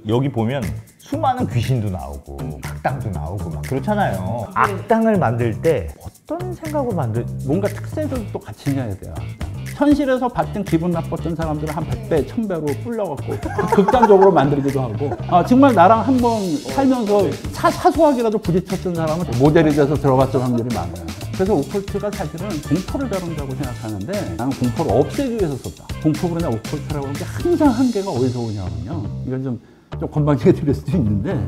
여기 보면 수많은 귀신도 나오고 악당도 나오고 막 그렇잖아요. 악당을 만들 때 어떤 생각으로 뭔가 특색을 같이 해야 돼요. 현실에서 봤던 기분 나빴던 사람들을 한 100배, 1000배로 불려갖고 극단적으로 만들기도 하고 정말 나랑 한번 살면서 사소하게라도 부딪혔던 사람은 모델이 돼서 들어갔던 사람들이 많아요. 그래서 오컬트가 사실은 공포를 다룬다고 생각하는데 나는 공포를 없애기 위해서 썼다. 공포보다 오컬트라고 하는 게 항상 한계가 어디서 오냐면요. 이건 좀 건방지게 들릴 수도 있는데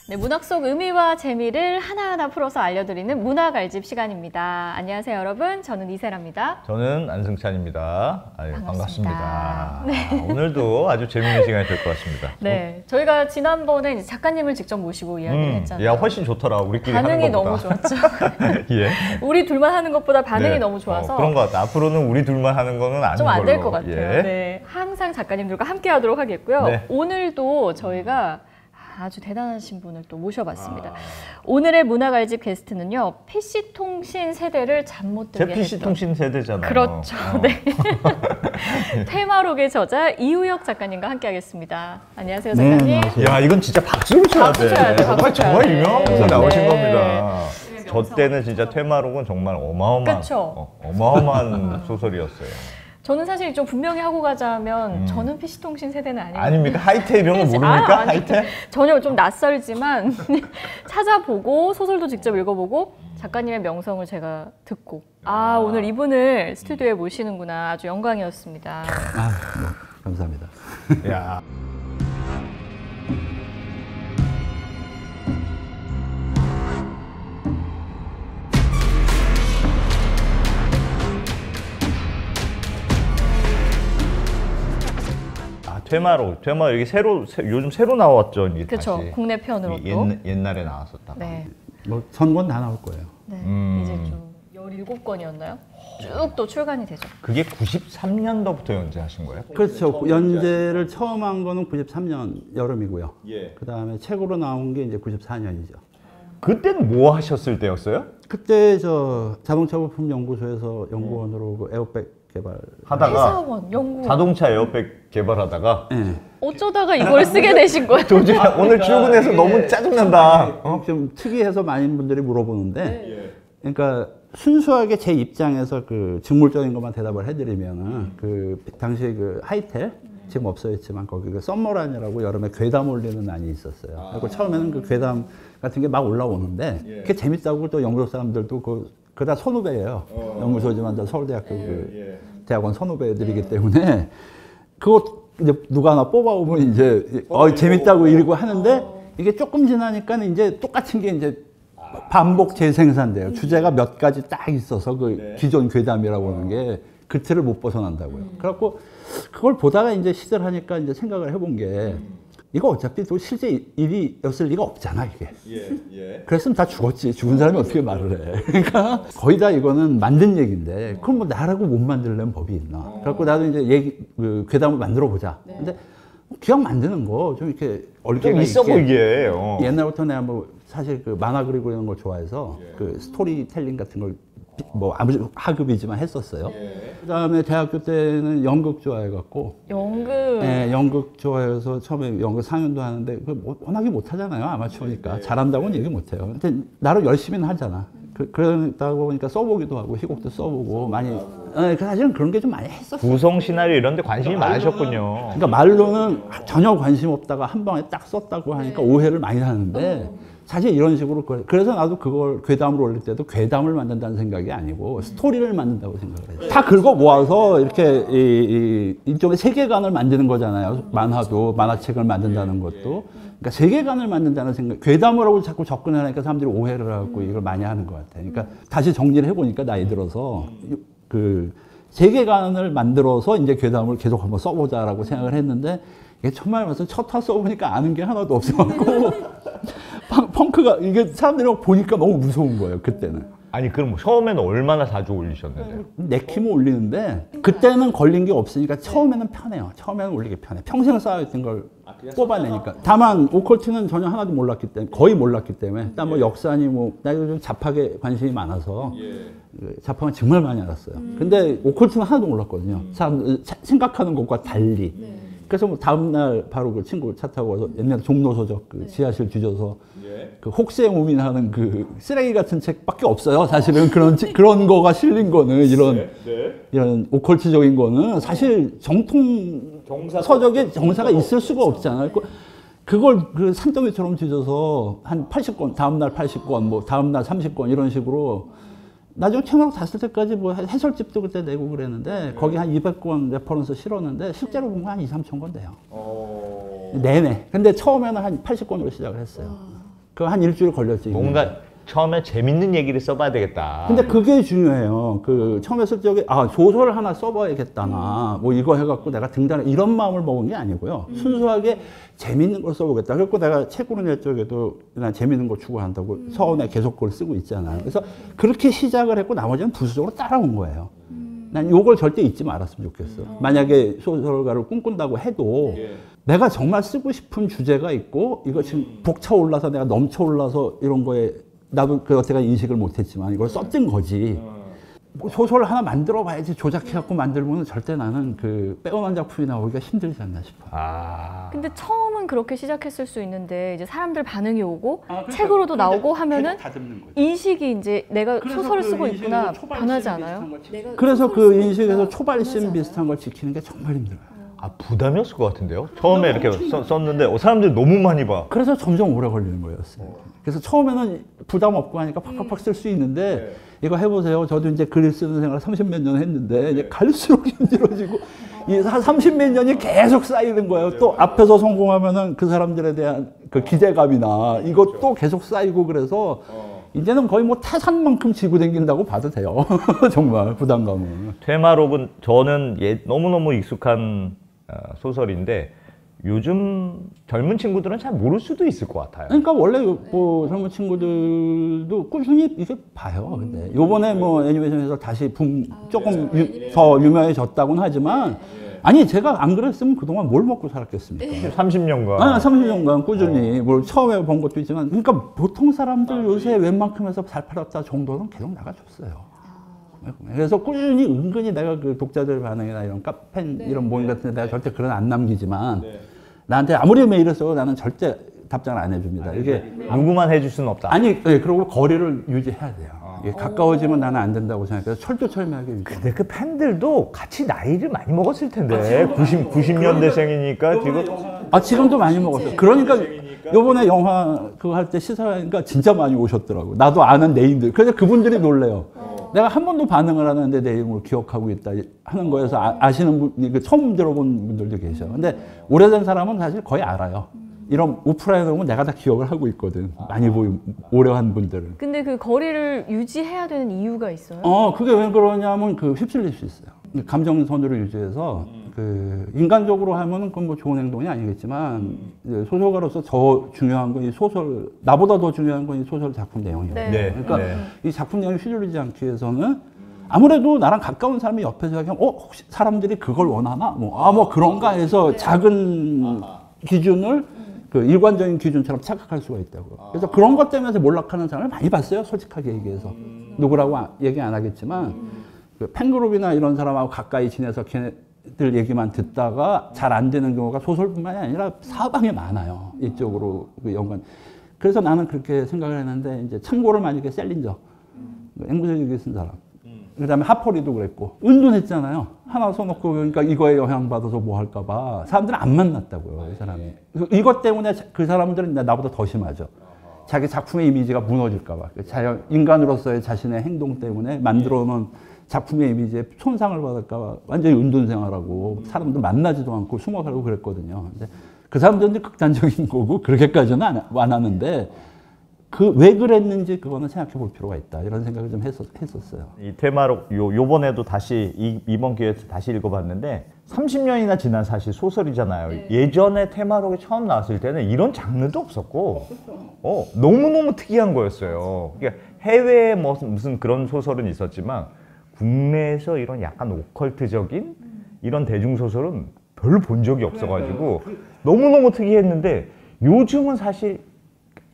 네, 문학 속 의미와 재미를 하나하나 풀어서 알려드리는 문학 알집 시간입니다. 안녕하세요 여러분, 저는 이세라입니다. 저는 안승찬입니다. 반갑습니다. 네. 오늘도 아주 재밌는 시간이 될 것 같습니다. 네, 저희가 지난번에 작가님을 직접 모시고 이야기를 했잖아요. 야, 훨씬 좋더라. 우리끼리 반응이 하는 것보다. 너무 좋았죠. 예. 우리 둘만 하는 것보다 반응이 네. 너무 좋아서 그런 것 같다. 앞으로는 우리 둘만 하는 거는 아닌 좀 걸로. 안 될 것 같아요. 예. 네, 항상 작가님들과 함께 하도록 하겠고요. 네. 오늘도 저희가 아주 대단하신 분을 또 모셔봤습니다. 오늘의 문학 알집 게스트는요, PC통신 세대를 잠 못 들게 했던. PC통신 세대잖아요. 그렇죠. 네. 테마록의 저자 이우혁 작가님과 함께하겠습니다. 안녕하세요, 작가님. 네, 안녕하세요. 야, 이건 진짜 박수를 쳐야 돼. 정말 유명한 분이 나오신 네. 겁니다. 저 때는 진짜 테마록은 정말 어마어마한 소설이었어요. 저는 사실 좀 분명히 하고 가자면 저는 PC통신 세대는 아니에요. 아닙니까? 하이테 이런 거 모릅니까? 하이테? 전혀 좀 낯설지만 찾아보고 소설도 직접 읽어보고 작가님의 명성을 제가 듣고 오늘 이분을 스튜디오에 모시는구나, 아주 영광이었습니다. 네, 감사합니다. 야. 테마 여기 요즘 새로 나왔죠, 이제 그렇죠. 다시. 국내 편으로 또. 옛날에 나왔었다. 네. 뭐 선권 다 나올 거예요. 네. 이제 좀 17권이었나요? 쭉 또 출간이 되죠. 그게 93년도부터 연재하신 거예요? 그렇죠. 연재를 처음 한 거는 93년 여름이고요. 예. 그 다음에 책으로 나온 게 이제 94년이죠. 그때는 뭐 하셨을 때였어요? 그때 저 자동차 부품 연구소에서 연구원으로 그 에어백 개발 하다가 회사원, 연구원. 자동차 에어백 개발하다가 네. 어쩌다가 이걸 쓰게 되신 거예요? 도저히 오늘 출근해서 너무 짜증난다. 좀 특이해서 많은 분들이 물어보는데 네. 그러니까 순수하게 제 입장에서 그 직물적인 것만 대답을 해드리면은 그 당시에 그 하이텔 지금 없어졌지만 거기 그 썸머란이라고 여름에 괴담 올리는 난이 있었어요. 그리고 처음에는 그 괴담 같은 게 막 올라오는데 그게 재밌다고 또 연구소 사람들도 그다 선후배예요. 연구소지만 다 서울대학교 그 대학원 선후배들이기 때문에 그거 이제 누가 하나 뽑아오면 이제 재밌다고 이러고 하는데 이게 조금 지나니까 이제 똑같은 게 이제 반복 재생산돼요. 주제가 몇 가지 딱 있어서 그 기존 괴담이라고 하는 게 그 틀을 못 벗어난다고요. 그래갖고 그걸 보다가 이제 시대를 하니까 이제 생각을 해본 게 이거 어차피 또 실제 일이었을 리가 없잖아, 이게. 그랬으면 다 죽었지. 죽은 사람이 어떻게 말을 해. 그러니까 거의 다 이거는 만든 얘기인데 그럼 뭐 나라고 못 만들려면 법이 있나. 그래갖고 나도 이제 괴담을 만들어 보자. 근데 기왕 만드는 거 좀 이렇게 좀 있어 보이게. 옛날부터 내가 뭐 사실 그 만화 그리고 이런 걸 좋아해서 그 스토리텔링 같은 걸 뭐 아무 하급이지만 했었어요. 그다음에 대학교 때는 연극 좋아해갖고 연극. 네, 연극 좋아해서 처음에 연극 상연도 하는데 워낙에 못하잖아요. 아마추어니까 잘한다고는 얘기 못해요. 근데 나름 열심히는 하잖아. 그러다 보니까 써보기도 하고 희곡도 써보고 많이. 사실은 그런 게 좀 많이 했었어요. 구성 시나리오 이런 데 관심이 많으셨군요. 그러니까 말로는 전혀 관심 없다가 한 방에 딱 썼다고 하니까 오해를 많이 하는데 사실 이런 식으로 그래서 나도 그걸 괴담으로 올릴 때도 괴담을 만든다는 생각이 아니고 스토리를 만든다고 생각을 해요. 다 긁어 모아서 이렇게 이쪽에 세계관을 만드는 거잖아요. 만화책을 만든다는 것도. 그러니까 세계관을 만든다는 생각, 괴담을 하고 자꾸 접근하니까 사람들이 오해를 하고 이걸 많이 하는 것 같아요. 그러니까 다시 정리를 해보니까 나이 들어서 그 세계관을 만들어서 이제 괴담을 계속 한번 써보자라고 생각을 했는데 이게 정말 와서 첫 화 써보니까 아는 게 하나도 없어갖고 펑크가 이게 사람들이 막 보니까 너무 무서운 거예요, 그때는. 아니 그럼 처음에는 얼마나 자주 올리셨는데요? 내키면 올리는데 그때는 걸린 게 없으니까 처음에는 편해요. 처음에는 올리기 편해. 평생 쌓여있던 걸 뽑아내니까. 다만 오컬트는 전혀 하나도 몰랐기 때문에 거의 몰랐기 때문에 일단 뭐 역사니 뭐 나 좀 잡학에 관심이 많아서 자판을 정말 많이 알았어요. 근데 오컬트는 하나도 몰랐거든요. 생각하는 것과 달리. 그래서 뭐 다음날 바로 그 친구 차 타고 와서 옛날 종로서적 그 지하실 뒤져서 그 혹세의 우민하는 그 쓰레기 같은 책밖에 없어요. 사실은 그런 거가 실린 거는 이런 오컬트적인 거는 사실 정통 서적에 정사가 있을 수가 없잖아요. 그걸 그 산더미처럼 뒤져서 한 80권, 다음날 80권, 뭐 다음날 30권 이런 식으로 나중에 천하고 탔을 때까지 뭐 해설집도 그때 내고 그랬는데 거기 한 200권 레퍼런스 실었는데 실제로 보면 한 2, 3천 권 돼요. 내내. 근데 처음에는 한 80권으로 시작을 했어요. 그 한 일주일 걸렸지. 뭔가 처음에 재밌는 얘기를 써봐야 되겠다. 근데 그게 중요해요. 그 처음에 쓸 적에 소설 하나 써봐야겠다나 뭐 이거 해갖고 내가 등단해 이런 마음을 먹은 게 아니고요. 순수하게 재밌는 걸 써보겠다. 그래서 내가 책으로 낼 적에도 난 재밌는 거 추구한다고 서원에 계속 그걸 쓰고 있잖아요. 그래서 그렇게 시작을 했고 나머지는 부수적으로 따라온 거예요. 난 이걸 절대 잊지 말았으면 좋겠어. 만약에 소설가를 꿈꾼다고 해도 내가 정말 쓰고 싶은 주제가 있고 이거 지금 벅차올라서 내가 넘쳐올라서 이런 거에 나도 그 여태까지 인식을 못했지만 이걸 썼던 거지. 뭐 소설을 하나 만들어 봐야지 조작해갖고 만들면 절대 나는 그 빼어난 작품이 나오기가 힘들지 않나 싶어. 근데 처음은 그렇게 시작했을 수 있는데 이제 사람들 반응이 오고 책으로도 나오고 하면은 인식이 이제 내가 소설을 쓰고 있구나 변하지 않아요? 그래서 그 인식에서 초발심 비슷한 걸 지키는 게 정말 힘들어요. 부담이었을 것 같은데요? 처음에 이렇게 썼는데 사람들이 너무 많이 봐. 그래서 점점 오래 걸리는 거였어요. 그래서 처음에는 부담 없고 하니까 팍팍팍 쓸 수 있는데 이거 해보세요. 저도 이제 글 쓰는 생활 30몇 년 했는데 이제 갈수록 힘들어지고 이 30몇 년이 계속 쌓이는 거예요. 또 앞에서 성공하면은 그 사람들에 대한 그 기대감이나 이것도 계속 쌓이고 그래서 이제는 거의 뭐 태산만큼 지고 다닌다고 봐도 돼요. 정말 부담감은. 퇴마록은 저는 너무너무 익숙한 소설인데 요즘 젊은 친구들은 잘 모를 수도 있을 것 같아요. 그러니까 원래 뭐 젊은 친구들도 꾸준히 이게 봐요. 근데 요번에 뭐 애니메이션에서 다시 조금 더 유명해졌다고는 하지만 아니 제가 안 그랬으면 그동안 뭘 먹고 살았겠습니까? 30년간. 30년간 꾸준히 뭘 처음에 본 것도 있지만 그러니까 보통 사람들 요새 웬만큼 해서 잘 팔았다 정도는 계속 나가줬어요. 그래서 꾸준히 은근히 내가 그 독자들 반응이나 이런 카페 이런 모임 같은 데 내가 절대 글은 안 남기지만 나한테 아무리 메일을 써도 나는 절대 답장을 안 해줍니다. 이게 누구만 해줄 수는 없다. 아니, 그리고 거리를 유지해야 돼요. 가까워지면 나는 안 된다고 생각해서 철두철미하게 유지. 근데 그 팬들도 같이 나이를 많이 먹었을 텐데 90년대생이니까 지금 지금도 많이 먹었어요. 그러니까 요번에 영화 그거 할 때 시사하니까 진짜 많이 오셨더라고. 나도 아는 내인들. 그래서 그분들이 놀래요. 내가 한 번도 반응을 안 하는데 내 이름을 기억하고 있다 하는 거에서 아시는 분, 처음 들어본 분들도 계셔. 근데 오래된 사람은 사실 거의 알아요. 이런 오프라인에 오면 내가 다 기억을 하고 있거든. 많이 오래 한 분들은. 근데 그 거리를 유지해야 되는 이유가 있어요? 그게 왜 그러냐면 휘둘릴 수 있어요. 감정선을 유지해서 그 인간적으로 하면은 그건 뭐 좋은 행동이 아니겠지만 소설가로서 더 중요한 건 이 소설 나보다 더 중요한 건 이 소설 작품 내용이에요. 그러니까 이 작품 내용이 휘둘리지 않기 위해서는 아무래도 나랑 가까운 사람이 옆에서 하면 혹시 사람들이 그걸 원하나 뭐 그런가 해서 작은 기준을 그 일관적인 기준처럼 착각할 수가 있다고. 그래서 그런 것 때문에 몰락하는 사람을 많이 봤어요. 솔직하게 얘기해서 누구라고 얘기 안 하겠지만. 그 팬그룹이나 이런 사람하고 가까이 지내서 걔네들 얘기만 듣다가 잘 안 되는 경우가 소설뿐만이 아니라 사방에 많아요. 이쪽으로 그 연관. 그래서 나는 그렇게 생각을 했는데 이제 참고를 만약에 셀린저, 앵무새일기 쓴 사람, 그다음에 하퍼리도 그랬고 은둔했잖아요. 하나 써놓고 그러니까 이거에 영향받아서 뭐 할까봐 사람들은 안 만났다고요. 이 사람이. 이것 때문에 그 사람들은 나보다 더 심하죠. 자기 작품의 이미지가 무너질까봐. 인간으로서의 자신의 행동 때문에 만들어놓은 작품의 이미지에 손상을 받을까봐 완전히 은둔 생활하고 사람들 만나지도 않고 숨어 살고 그랬거든요. 근데 그 사람들은 극단적인 거고 그렇게까지는 안 하는데 그 왜 그랬는지 그거는 생각해 볼 필요가 있다. 이런 생각을 좀 했었어요. 이 테마록 요번에도 다시 이번 기회에서 다시 읽어봤는데 30년이나 지난 사실 소설이잖아요. 예전에 테마록이 처음 나왔을 때는 이런 장르도 없었고 너무너무 특이한 거였어요. 그러니까 해외에 무슨 그런 소설은 있었지만 국내에서 이런 약간 오컬트적인 이런 대중소설은 별로 본 적이 없어가지고 너무너무 특이했는데 요즘은 사실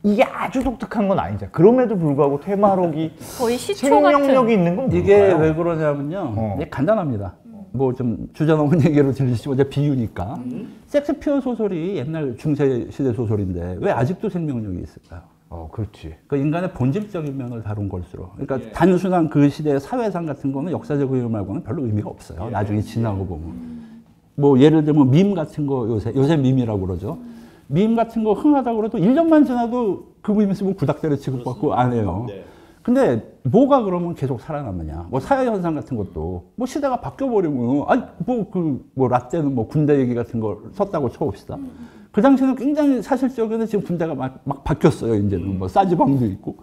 이게 아주 독특한 건 아니죠. 그럼에도 불구하고 테마록이 거의 시초 같은. 생명력이 있는 건 이게 뭘까요? 왜 그러냐면요. 이게 간단합니다. 뭐 좀 주저넘은 얘기로 들리시고 이제 비유니까. 섹스피어 소설이 옛날 중세 시대 소설인데 왜 아직도 생명력이 있을까요? 그렇지. 그 인간의 본질적인 면을 다룬 걸수록. 그러니까 단순한 그 시대의 사회상 같은 거는 역사적 의미 말고는 별로 의미가 없어요. 나중에 지나고 보면. 뭐 예를 들면 밈 같은 거 요새 밈이라고 그러죠. 밈 같은 거 흥하다고 그래도 1년만 지나도 그 밈 쓰면 구닥다리 취급받고 안 해요. 근데 뭐가 그러면 계속 살아남느냐. 뭐 사회현상 같은 것도 뭐 시대가 바뀌어버리면 뭐 라떼는 뭐 군대 얘기 같은 걸 썼다고 쳐봅시다. 그 당시에는 굉장히 사실적인데 지금 군대가 막 바뀌었어요. 이제는 뭐 싸지방도 있고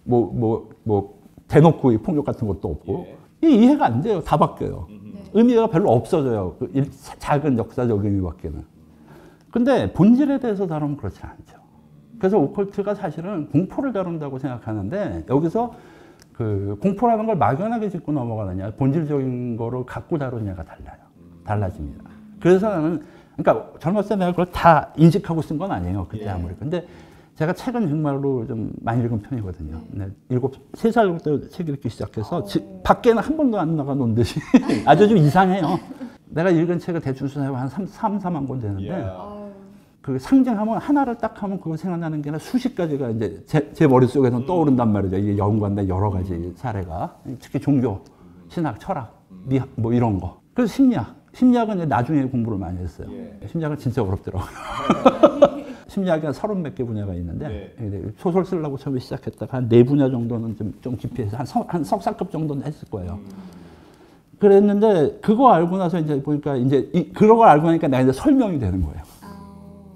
뭐 대놓고 폭력 같은 것도 없고 이해가 안 돼요. 다 바뀌어요. 의미가 별로 없어져요. 그 작은 역사적 의미밖에는. 근데 본질에 대해서 다루면 그렇지 않죠. 그래서 오컬트가 사실은 공포를 다룬다고 생각하는데 여기서 그 공포라는 걸 막연하게 짚고 넘어가느냐 본질적인 거를 갖고 다루느냐가 달라집니다. 그래서 나는 그러니까 젊었을 때 내가 그걸 다 인식하고 쓴 건 아니에요. 그때 아무리. 근데 제가 책은 정말로 좀 많이 읽은 편이거든요. 3살 때 책 읽기 시작해서 밖에는 한 번도 안 나가 논 듯이 아주 좀 이상해요. 내가 읽은 책을 대충 수사해보면 한 4만 권 되는데 그 상징하면 하나를 딱 하면 그거 생각나는 게 아니라 수십 가지가 이제 제 머릿속에서는 떠오른단 말이죠. 이게 연관된 여러 가지 사례가. 특히 종교, 신학, 철학, 미학 뭐 이런 거. 그래서 심리학은 이제 나중에 공부를 많이 했어요. 심리학은 진짜 어렵더라고요. 심리학이 한 30몇 개 분야가 있는데 소설 쓰려고 처음에 시작했다가 한 4분야 정도는 좀 깊이 해서 한 석사급 정도는 했을 거예요. 그랬는데 그거 알고 나서 이제 보니까 이제 그런 걸 알고 나니까 내가 이제 설명이 되는 거예요.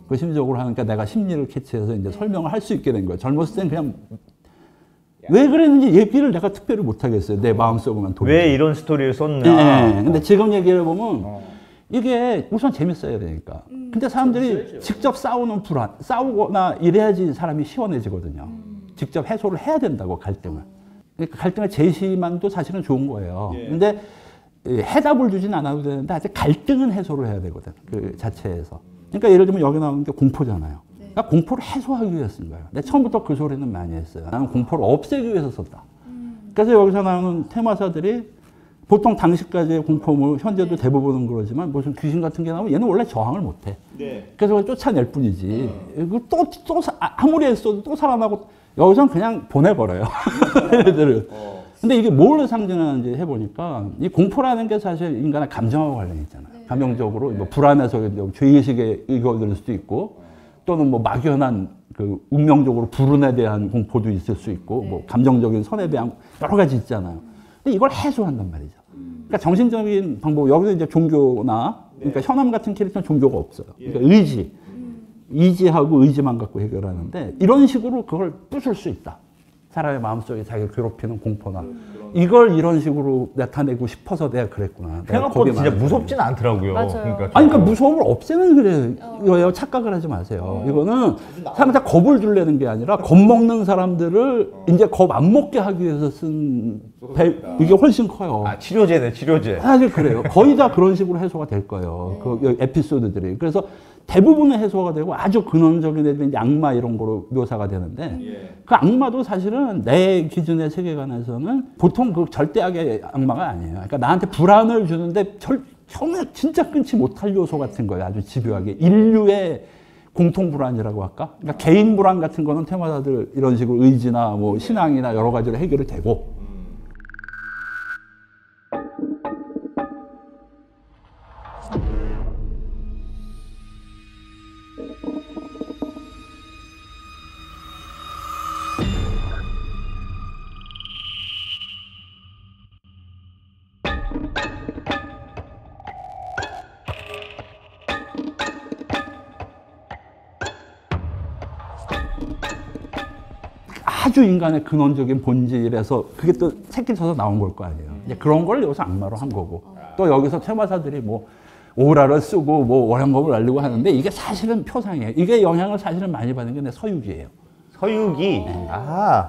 그 심리적으로 하니까 내가 심리를 캐치해서 이제 설명을 할 수 있게 된 거예요. 젊었을 때는 그냥 왜 그랬는지 얘기를 내가 특별히 못 하겠어요. 내 마음속으로만 돌리지. 왜 이런 스토리를 썼나? 네. 근데 지금 얘기를 보면 이게 우선 재밌어야 되니까. 근데 사람들이 직접 싸우거나 이래야지 사람이 시원해지거든요. 직접 해소를 해야 된다고 갈등을. 그러니까 갈등의 제시만도 사실은 좋은 거예요. 근데 해답을 주진 않아도 되는데 아직 갈등은 해소를 해야 되거든. 그 자체에서. 그러니까 예를 들면 여기 나오는 게 공포잖아요. 그러니까 공포를 해소하기 위해서 쓴 거예요. 근데 처음부터 그 소리는 많이 했어요. 나는 공포를 없애기 위해서 썼다. 그래서 여기서 나오는 테마사들이 보통 당시까지의 공포물, 현재도 대부분은 그러지만 무슨 귀신 같은 게 나오면 얘는 원래 저항을 못해. 그래서 쫓아낼 뿐이지. 또 아무리 했어도 또 살아나고 여기서는 그냥 보내버려요. 얘들을. 근데 이게 뭘 상징하는지 해보니까 이 공포라는 게 사실 인간의 감정하고 관련이 있잖아요. 감정적으로 뭐 불안해서 죄의식에 이거될 수도 있고 또는 뭐 막연한 그 운명적으로 불운에 대한 공포도 있을 수 있고 뭐 감정적인 선에 대한 여러 가지 있잖아요. 근데 이걸 해소한단 말이죠. 그러니까 정신적인 방법 여기서 이제 종교나 그러니까 현암 같은 캐릭터는 종교가 없어요. 그러니까 의지하고 의지만 갖고 해결하는데 이런 식으로 그걸 부술 수 있다. 사람의 마음속에 자기를 괴롭히는 공포나 이걸 이런 식으로 나타내고 싶어서 내가 그랬구나. 생각보다 진짜 무섭진 않더라고요. 맞아요. 그러니까 무서움을 없애는 그래요. 착각을 하지 마세요. 이거는 사람한테 겁을 주려는 게 아니라 겁먹는 사람들을 이제 겁 안 먹게 하기 위해서 쓴 이게 훨씬 커요. 치료제네, 치료제. 사실 그래요. 거의 다 그런 식으로 해소가 될 거예요. 그 에피소드들이. 그래서 대부분은 해소가 되고 아주 근원적인 애들은 악마 이런 거로 묘사가 되는데 그 악마도 사실은 내 기준의 세계관에서는 보통 그 절대악의 악마가 아니에요. 그러니까 나한테 불안을 주는데 정말 진짜 끊지 못할 요소 같은 거예요. 아주 집요하게. 인류의 공통 불안이라고 할까? 그러니까 개인 불안 같은 거는 테마사들 이런 식으로 의지나 뭐 신앙이나 여러 가지로 해결이 되고 아주 인간의 근원적인 본질에서 그게 또 새끼쳐서 나온 걸 거 아니에요. 이제 그런 걸 여기서 악마로 한 거고 또 여기서 테마사들이 뭐 오라를 쓰고 뭐 월양검을 날리고 하는데 이게 사실은 표상이에요. 이게 영향을 사실은 많이 받는 게 내 서유기예요. 서유기.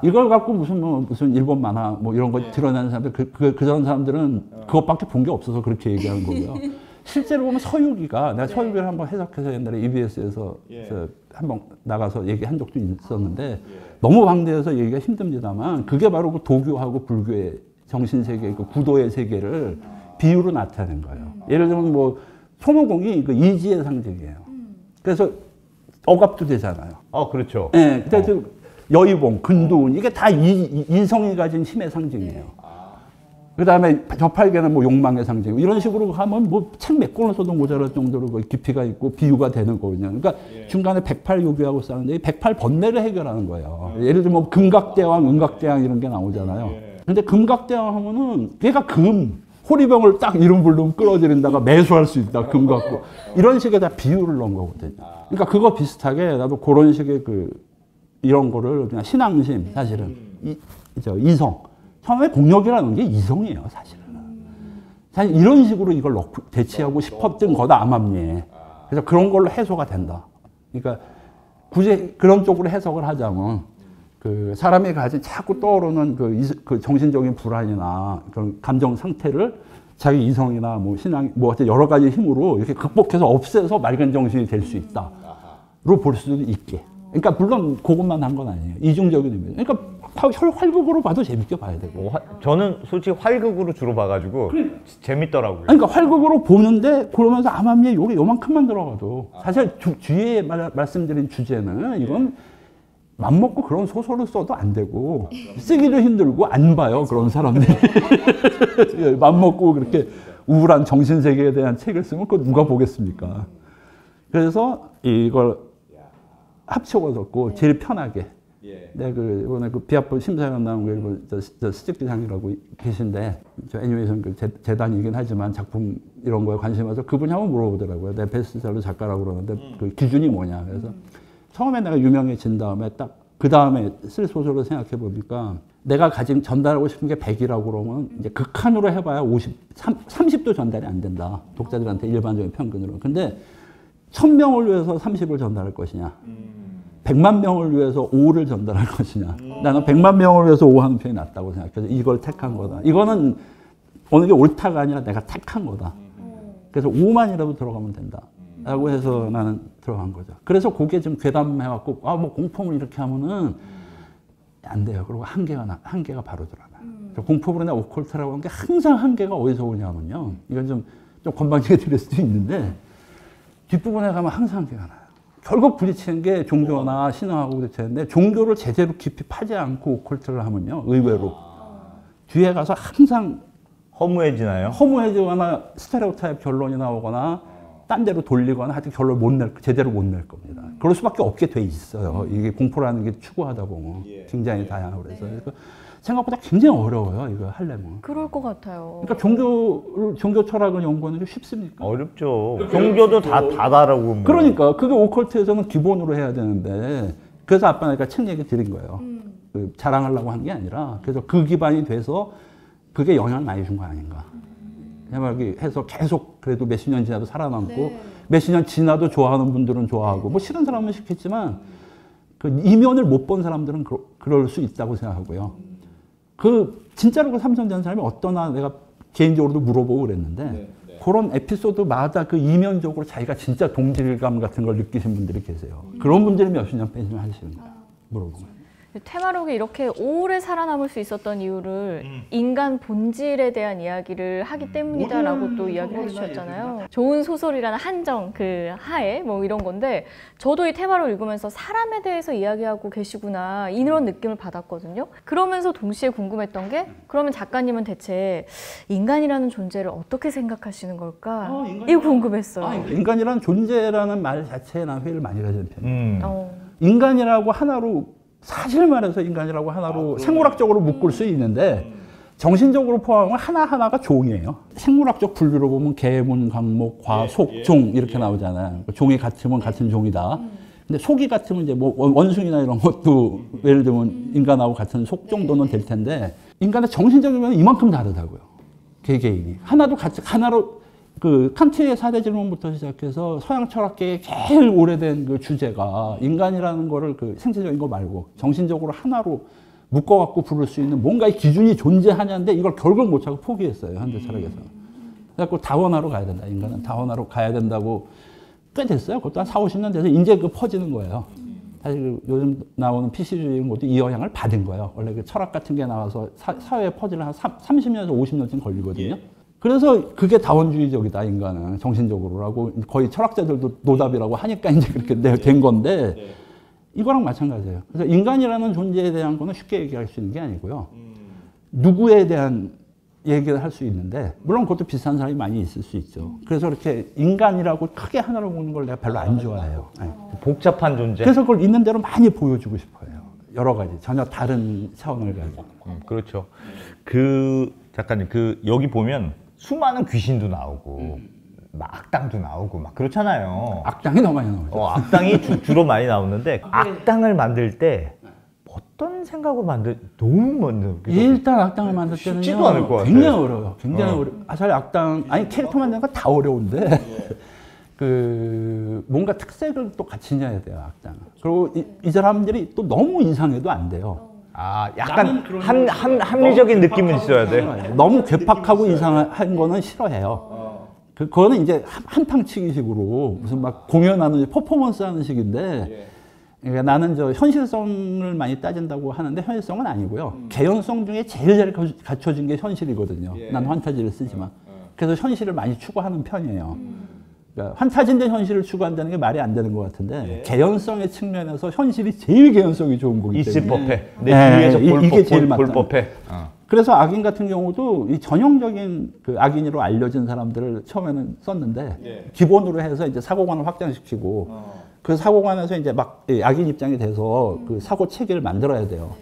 이걸 갖고 무슨 일본 만화 뭐 이런 거 드러내는 사람들 그런 사람들은 그것밖에 본 게 없어서 그렇게 얘기하는 거고요. 실제로 보면 서유기가 내가 서유기를 한번 해석해서 옛날에 EBS에서 한번 나가서 얘기한 적도 있었는데 너무 방대해서 얘기가 힘듭니다만 그게 바로 그 도교하고 불교의 정신세계, 그 구도의 세계를 비유로 나타낸 거예요. 예를 들면 뭐 손오공이 그 이지의 상징이에요. 그래서 억압도 되잖아요. 그렇죠. 예, 그래서 여의봉, 근두운 이게 다 이성이 가진 힘의 상징이에요. 그 다음에 저팔계는 뭐 욕망의 상징 이런 식으로 하면 뭐 책 몇 권을 써도 모자랄 정도로 그 깊이가 있고 비유가 되는 거거든요. 그러니까 중간에 108요기하고 싸우는데 이 108번뇌를 해결하는 거예요. 예를 들면 뭐 금각대왕, 은각대왕 이런 게 나오잖아요. 근데 금각대왕 하면은 걔가 호리병을 딱 이름 부르면 끌어들인다가 매수할 수 있다. 금 갖고 이런 식의 다 비유를 넣은 거거든요. 그러니까 그거 비슷하게 나도 그런 식의 이런 거를 그냥 신앙심 사실은 이성 처음에 공력이라는 게 이성이에요, 사실은. 사실 이런 식으로 이걸 넣고 대치하고 싶었던 거다, 암암리에. 그래서 그런 걸로 해소가 된다. 그러니까 굳이 그런 쪽으로 해석을 하자면 그 사람이 가진 자꾸 떠오르는 그 정신적인 불안이나 그런 감정 상태를 자기 이성이나 뭐 신앙, 뭐 여러 가지 힘으로 이렇게 극복해서 없애서 맑은 정신이 될 수 있다로 볼 수도 있게. 그러니까 물론 그것만 한 건 아니에요. 이중적인 의미. 그러니까 활극으로 봐도 재밌게 봐야 되고. 저는 솔직히 활극으로 주로 봐가지고 재밌더라고요. 그러니까 활극으로 보는데 그러면서 암암리에 요게 요만큼만 들어가도 사실 뒤에 말씀드린 주제는 이건 맘먹고 그런 소설을 써도 안 되고 쓰기도 힘들고 안 봐요, 그런 사람들이. 맘먹고 그렇게 우울한 정신세계에 대한 책을 쓰면 그거 누가 보겠습니까? 그래서 이걸 합쳐서 제일 편하게. 네, 이번에 비합본 심사위원 나온 거 일본 스틱기상이라고 계신데, 저 애니메이션 재단이긴 하지만 작품 이런 거에 관심이 와서 그분이 한번 물어보더라고요. 내 베스트셀러 작가라고 그러는데 그 기준이 뭐냐. 그래서 처음에 내가 유명해진 다음에 딱 그 다음에 쓸 소설을 생각해 보니까 내가 가진 전달하고 싶은 게 100이라고 그러면 이제 극한으로 해봐야 30도 전달이 안 된다. 독자들한테 일반적인 평균으로. 근데 1000명을 위해서 30을 전달할 것이냐. 100만 명을 위해서 5를 전달할 것이냐. 나는 100만 명을 위해서 5 하는 편이 낫다고 생각해서 이걸 택한 거다. 이거는 어느 게 옳다가 아니라 내가 택한 거다. 그래서 5만이라도 들어가면 된다. 라고 해서 나는 들어간 거죠. 그래서 그게 좀 괴담해갖고, 뭐 공포물 이렇게 하면은 안 돼요. 그리고 한계가 바로 드러나요. 공포물이나 오컬트라고 하는 게 항상 한계가 어디서 오냐면요. 이건 좀 건방지게 들릴 수도 있는데, 뒷부분에 가면 항상 한계가 나요. 결국 부딪히는 게 종교나 신앙하고 부딪히는데, 종교를 제대로 깊이 파지 않고 오컬트를 하면요. 의외로. 뒤에 가서 항상 허무해지거나 스테레오타입 결론이 나오거나 딴 데로 돌리거나 하여튼 결론을 제대로 못 낼 겁니다. 그럴 수밖에 없게 돼 있어요. 이게 공포라는 게 추구하다 보면 굉장히 다양하고 그래서 생각보다 굉장히 어려워요. 이거 하려면. 그럴 것 같아요. 그러니까 종교 철학을 연구하는 게 쉽습니까? 어렵죠. 종교도 다 다르고. 그러니까 그게 오컬트에서는 기본으로 해야 되는데 그래서 아빠 내가 책 얘기 드린 거예요. 자랑하려고 한 게 아니라 그래서 그 기반이 돼서 그게 영향을 많이 준 거 아닌가. 해맑이 해서 계속 그래도 몇십 년 지나도 살아남고 몇십 년 지나도 좋아하는 분들은 좋아하고 뭐 싫은 사람은 싫겠지만 그 이면을 못 본 사람들은 그럴 수 있다고 생각하고요. 진짜로 그 삼선된 사람이 어떠나 내가 개인적으로도 물어보고 그랬는데 그런 에피소드마다 그 이면적으로 자기가 진짜 동질감 같은 걸 느끼신 분들이 계세요. 그런 분들이 몇십 년 빼시면 하시는 거야. 물어보면. 테마록이 이렇게 오래 살아남을 수 있었던 이유를 인간 본질에 대한 이야기를 하기 때문이다라고 또 이야기를 해주셨잖아요. 좋은 소설이라는 한정 그 하에 뭐 이런 건데 저도 이 테마록 읽으면서 사람에 대해서 이야기하고 계시구나 이런 느낌을 받았거든요. 그러면서 동시에 궁금했던 게 그러면 작가님은 대체 인간이라는 존재를 어떻게 생각하시는 걸까? 이거 궁금했어요. 인간이라는 존재라는 말 자체에 난 회의를 많이 가지는 편이에요. 인간이라고 하나로 사실 말해서 인간이라고 하나로 생물학적으로 묶을 수 있는데 정신적으로 포함하면 하나하나가 종이에요. 생물학적 분류로 보면 계문, 강목, 과, 속, 종 이렇게 나오잖아요. 종이 같으면 같은 종이다. 근데 속이 같으면 이제 뭐 원숭이나 이런 것도 예를 들면 인간하고 같은 속 정도는 될 텐데 인간의 정신적인 면은 이만큼 다르다고요. 개개인이. 하나로 그 칸트의 4대 질문부터 시작해서 서양 철학계의 제일 오래된 그 주제가 인간이라는 거를 그 생체적인 거 말고 정신적으로 하나로 묶어갖고 부를 수 있는 뭔가의 기준이 존재하냐인데 이걸 결국 못 찾고 포기했어요. 현대 철학에서. 그래갖고 다원화로 가야 된다. 인간은 다원화로 가야 된다고 꽤 됐어요. 그것도 한 4, 50년 돼서 이제 그 퍼지는 거예요. 사실 그 요즘 나오는 PC주의 이런 것도 이 영향을 받은 거예요. 원래 그 철학 같은 게 나와서 사회에 퍼지는 한 30년에서 50년쯤 걸리거든요. 그래서 그게 다원주의적이다, 인간은 정신적으로라고 거의 철학자들도 노답이라고 하니까 이제 그렇게 된 건데 이거랑 마찬가지예요. 그래서 인간이라는 존재에 대한 거는 쉽게 얘기할 수 있는 게 아니고요. 누구에 대한 얘기를 할 수 있는데 물론 그것도 비슷한 사람이 많이 있을 수 있죠. 그래서 이렇게 인간이라고 크게 하나로 보는 걸 내가 별로 안 좋아해요. 네. 복잡한 존재. 그래서 그걸 있는 대로 많이 보여주고 싶어요. 여러 가지 전혀 다른 차원을 가지고. 그렇죠. 그 작가님 그 여기 보면 수많은 귀신도 나오고 막 악당도 나오고 막 그렇잖아요. 악당이 너무 많이 나오죠. 악당이 주로 많이 나오는데 악당을 만들 때 어떤 생각으로 너무 먼저 일단 악당을 만들 때는요 쉽지도 않을 것 같아요. 굉장히 어려워요. 굉장히 어려워. 사실 악당 아니 캐릭터 만드는 거 다 어려운데 그 뭔가 특색을 또 같이 내야 돼요, 악당. 그리고 이 사람들이 또 너무 이상해도 안 돼요. 아, 약간 합리적인 느낌은 있어야 돼. 너무 괴팍하고 이상한 거는 싫어해요. 그거는 이제 한탕치기식으로 무슨 막 공연하는 퍼포먼스 하는 식인데 그러니까 나는 저 현실성을 많이 따진다고 하는데 현실성은 아니고요. 개연성 중에 제일 잘 갖춰진 게 현실이거든요. 난 환타지를 쓰지만. 그래서 현실을 많이 추구하는 편이에요. 그러니까 환타지인데 현실을 추구한다는 게 말이 안 되는 것 같은데 개연성의 측면에서 현실이 제일 개연성이 좋은 거기 때문에 있을 법해. 내 주위에서 이게 제일 맞다. 볼 법해. 그래서 악인 같은 경우도 이 전형적인 그 악인으로 알려진 사람들을 처음에는 썼는데 기본으로 해서 이제 사고관을 확장시키고 그 사고관에서 이제 막 악인 입장이 돼서 그 사고 체계를 만들어야 돼요.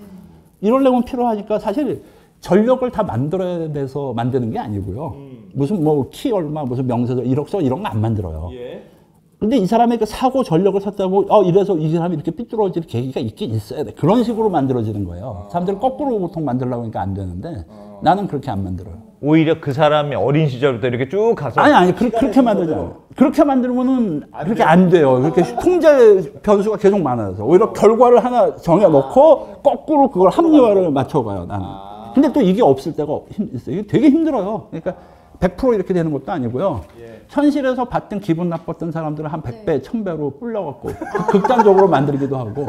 이러려면 필요하니까 사실 전력을 다 만들어야 돼서 만드는 게 아니고요. 무슨 뭐 키 얼마, 무슨 명세서 1억 써 이런 거 안 만들어요. 근데 이 사람의 그 사고 전력을 썼다고 이래서 이 사람이 이렇게 삐뚤어질 계기가 있긴 있어야 돼. 그런 식으로 만들어지는 거예요. 사람들은 거꾸로 보통 만들려고 하니까 안 되는데 나는 그렇게 안 만들어요. 오히려 그 사람이 어린 시절부터 이렇게 쭉 가서 아니 그렇게 만들잖아요. 그렇게 만들면은 그렇게 안 돼요. 그렇게 통제 변수가 계속 많아서 오히려 결과를 하나 정해 놓고 거꾸로 그걸 합리화를 맞춰가요. 나는. 근데 또 이게 없을 때가 있어요. 이게 되게 힘들어요. 그러니까 100% 이렇게 되는 것도 아니고요. 현실에서 봤던 기분 나빴던 사람들을 한 100배, 1000배로 불려갖고 극단적으로 만들기도 하고.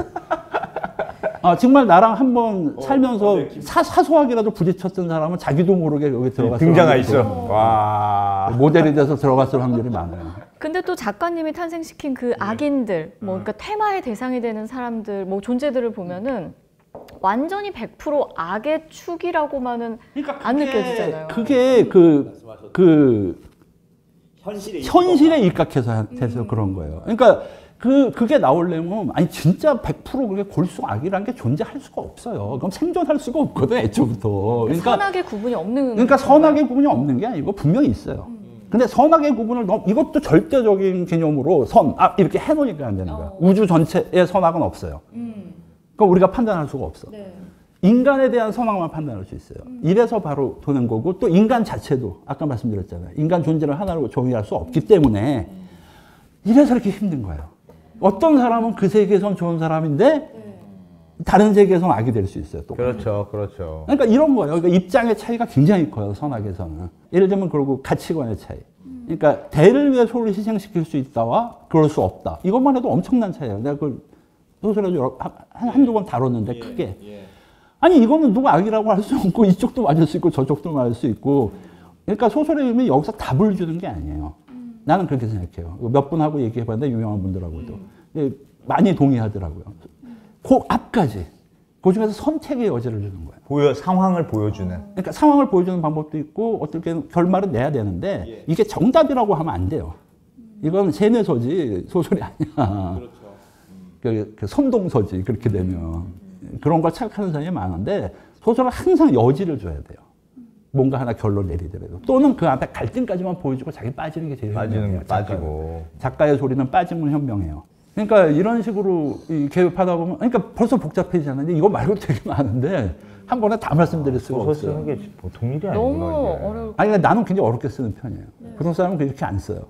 정말 나랑 한번 살면서 사소하게라도 부딪혔던 사람은 자기도 모르게 여기 들어갔을 등장하 확률이 있어. 와. 모델이 돼서 들어갔을 확률이 많아요. 근데 또 작가님이 탄생시킨 그 악인들, 뭐 그러니까 테마의 대상이 되는 사람들, 뭐 존재들을 보면은 완전히 100% 악의 축이라고만은 안 느껴지잖아요. 그게 현실에 입각해서 돼서 그런 거예요. 그러니까 그게 나오려면 아니 진짜 100% 그게 골수 악이라는 게 존재할 수가 없어요. 그럼 생존할 수가 없거든 애초부터. 그러니까 선악의 구분이 없는. 그러니까 선악의 구분이 없는 게 아니고 분명히 있어요. 근데 선악의 구분을 이것도 절대적인 개념으로 악 이렇게 해놓으니까 안 되는 거야. 우주 전체의 선악은 없어요. 그럼 우리가 판단할 수가 없어. 인간에 대한 선악만 판단할 수 있어요. 이래서 바로 도는 거고 또 인간 자체도 아까 말씀드렸잖아요. 인간 존재를 하나로 정의할 수 없기 때문에 이래서 이렇게 힘든 거예요. 어떤 사람은 그 세계에선 좋은 사람인데 다른 세계에선 악이 될 수 있어요. 또. 그렇죠. 그러니까 이런 거예요. 그러니까 입장의 차이가 굉장히 커요. 선악에서는. 예를 들면 그리고 가치관의 차이. 그러니까 대를 위해 소를 희생시킬 수 있다와 그럴 수 없다. 이것만 해도 엄청난 차이예요. 내가 그걸 소설에도 한두 번 다뤘는데 크게. 아니 이거는 누가 악이라고 할 수 없고 이쪽도 맞을 수 있고 저쪽도 맞을 수 있고. 그러니까 소설의 의미 여기서 답을 주는 게 아니에요. 나는 그렇게 생각해요. 몇 분하고 얘기해봤는데 유명한 분들하고도 많이 동의하더라고요. 그 앞까지 그 중에서 선택의 여지를 주는 거예요. 상황을 보여주는. 그러니까 상황을 보여주는 방법도 있고 어떻게 결말은 내야 되는데 이게 정답이라고 하면 안 돼요. 이건 세뇌서지 소설이 아니야. 그렇죠. 그 선동서지 그렇게 되면 그런 걸 착각하는 사람이 많은데 소설은 항상 여지를 줘야 돼요. 뭔가 하나 결론 내리더라도 또는 그 앞에 갈등까지만 보여주고 자기 빠지는 게 제일 현명해요. 빠지고 작가의 소리는 빠짐은 현명해요. 그러니까 이런 식으로 개입하다 보면 그러니까 벌써 복잡해지잖아요. 이거 말고 되게 많은데 한 번에 다 말씀드릴 수가 없어요. 소설 쓰는 게 보통 일이 너무 아니구나. 어려울. 아니 그러니까 나는 굉장히 어렵게 쓰는 편이에요. 보통 사람은 그렇게 안 써요.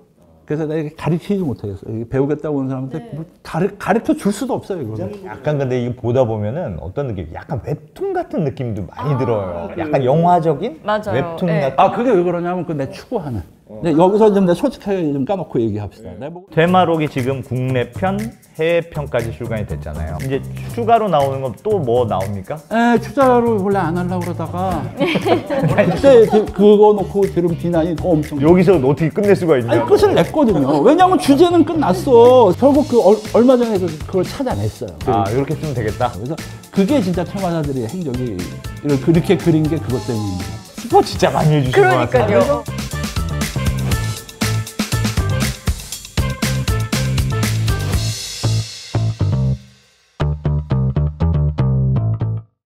그래서 내가 가르치지 못하겠어요. 배우겠다고 온 사람한테 뭐 가르쳐 줄 수도 없어요. 이거는. 약간 근데 이거 보다 보면은 어떤 느낌? 약간 웹툰 같은 느낌도 많이 들어요. 약간 영화적인 맞아요. 웹툰 네. 같은. 아 그게 왜 그러냐면 그 내 추구하는 근데 여기서 좀 솔직하게 좀 까놓고 얘기합시다. 내가 뭐 대마록이 지금 국내 편, 해외 편까지 출간이 됐잖아요. 이제 추가로 나오는 건 또 뭐 나옵니까? 투자를 원래 안 하려고 그러다가 그때 그거 놓고 들은 비난이 엄청. 여기서 어떻게 끝낼 수가 있냐? 아니 끝을 냈거든요. 왜냐하면 주제는 끝났어. 결국 그 얼마 전에 그걸 찾아냈어요. 아, 이렇게 쓰면 되겠다. 그래서 그게 진짜 테마사들의 행적이 그렇게 그린 게 그것 때문입니다. 스포 진짜 많이 해주신 것 같아요. 그러니까요.